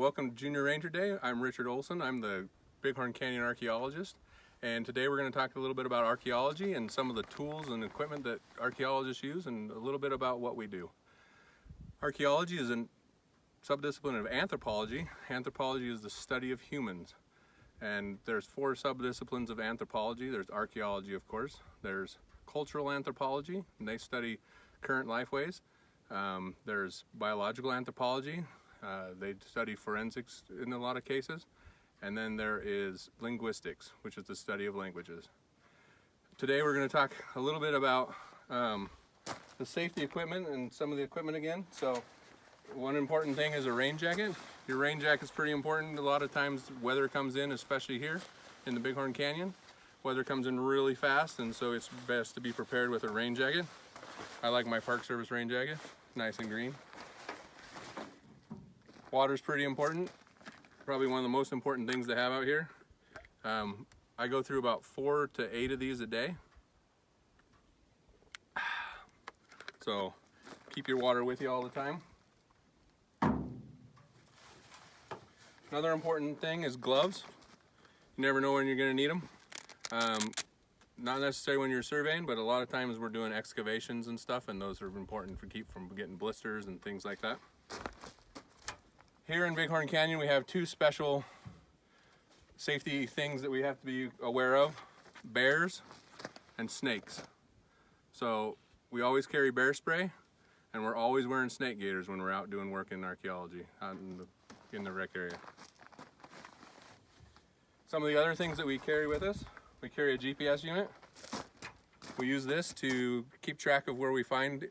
Welcome to Junior Ranger Day. I'm Richard Olson. I'm the Bighorn Canyon archaeologist, and today we're going to talk a little bit about archaeology and some of the tools and equipment that archaeologists use, and a little bit about what we do. Archaeology is a subdiscipline of anthropology. Anthropology is the study of humans, and there's four subdisciplines of anthropology. There's archaeology, of course. There's cultural anthropology, and they study current lifeways. There's biological anthropology. They study forensics in a lot of cases. And then there is linguistics, which is the study of languages. Today we're going to talk a little bit about the safety equipment and some of the equipment again. So one important thing is a rain jacket. Your rain jacket is pretty important. A lot of times weather comes in, especially here in the Bighorn Canyon. Weather comes in really fast, and so it's best to be prepared with a rain jacket. I like my Park Service rain jacket, nice and green. Water's pretty important, probably one of the most important things to have out here. I go through about 4 to 8 of these a day. So keep your water with you all the time. Another important thing is gloves. You never know when you're going to need them. Not necessarily when you're surveying, but a lot of times we're doing excavations and stuff, and those are important to keep from getting blisters and things like that. Here in Bighorn Canyon, we have 2 special safety things that we have to be aware of: bears and snakes. So we always carry bear spray, and we're always wearing snake gaiters when we're out doing work in archaeology out in the rec area. Some of the other things that we carry with us: we carry a GPS unit. We use this to keep track of where we find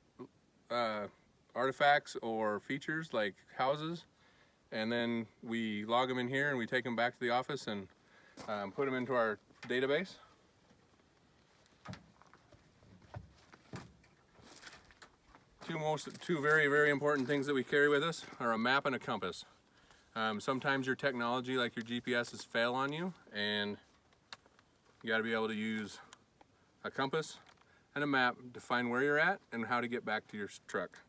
artifacts or features like houses, and then we log them in here and we take them back to the office and put them into our database. Two very, very important things that we carry with us are a map and a compass. Sometimes your technology, like your GPS's, fail on you, and you got to be able to use a compass and a map to find where you're at and how to get back to your truck.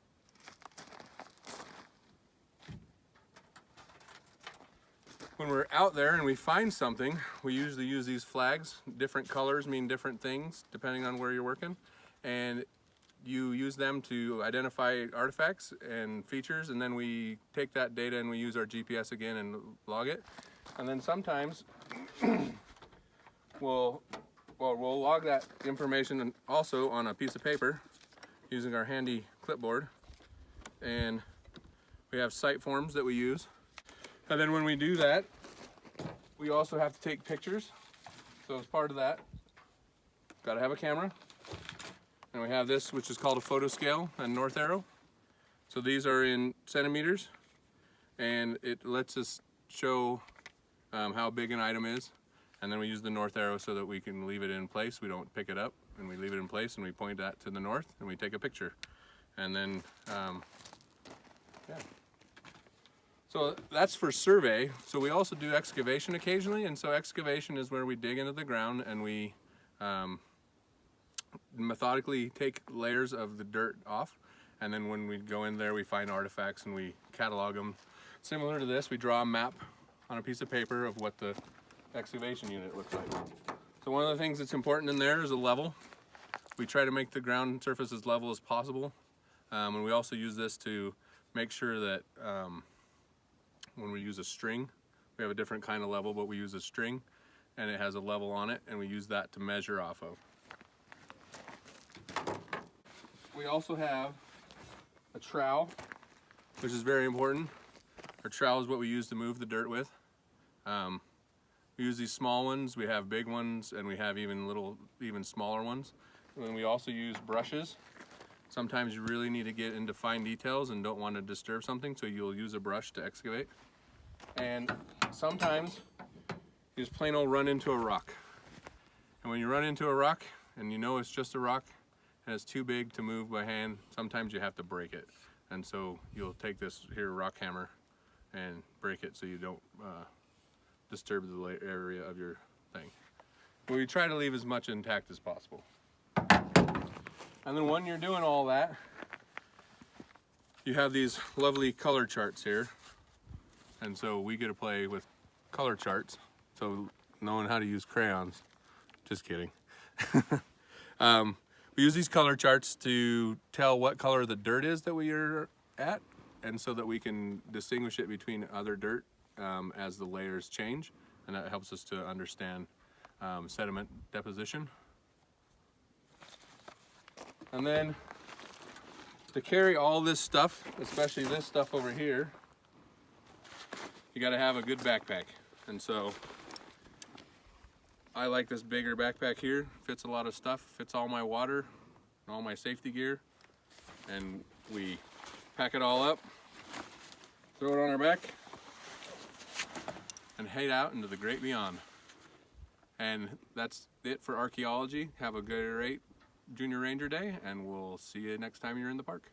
When we're out there and we find something, we usually use these flags. Different colors mean different things depending on where you're working, and you use them to identify artifacts and features, and then we take that data and we use our GPS again and log it. And then sometimes we'll log that information also on a piece of paper using our handy clipboard, and we have site forms that we use. And then when we do that, we also have to take pictures. So as part of that, got to have a camera. And we have this, which is called a photo scale and north arrow. So these are in centimeters, and it lets us show how big an item is. And then we use the north arrow so that we can leave it in place. We don't pick it up, and we leave it in place, and we point that to the north, and we take a picture. And then, yeah. So that's for survey. So we also do excavation occasionally, and so excavation is where we dig into the ground and we methodically take layers of the dirt off, and then when we go in there we find artifacts and we catalog them. Similar to this, we draw a map on a piece of paper of what the excavation unit looks like. So one of the things that's important in there is a level. We try to make the ground surface as level as possible, and we also use this to make sure that when we use a string, we have a different kind of level, but we use a string and it has a level on it, and we use that to measure off of. We also have a trowel, which is very important. Our trowel is what we use to move the dirt with. We use these small ones, we have big ones, and we have even smaller ones. And we also use brushes. Sometimes you really need to get into fine details and don't want to disturb something, so you'll use a brush to excavate. And sometimes you just plain old run into a rock. And when you run into a rock and you know it's just a rock and it's too big to move by hand, sometimes you have to break it. And so you'll take this here rock hammer and break it so you don't disturb the area of your thing. But we try to leave as much intact as possible. And then when you're doing all that, you have these lovely color charts here. And so we get to play with color charts, so knowing how to use crayons. Just kidding. We use these color charts to tell what color the dirt is that we are at, and so that we can distinguish it between other dirt as the layers change, and that helps us to understand sediment deposition. And then to carry all this stuff, especially this stuff over here, you got to have a good backpack. And so I like this bigger backpack here. Fits a lot of stuff, fits all my water and all my safety gear. And we pack it all up, throw it on our back, and head out into the great beyond. And that's it for archaeology. Have a great Junior Ranger Day, and we'll see you next time you're in the park.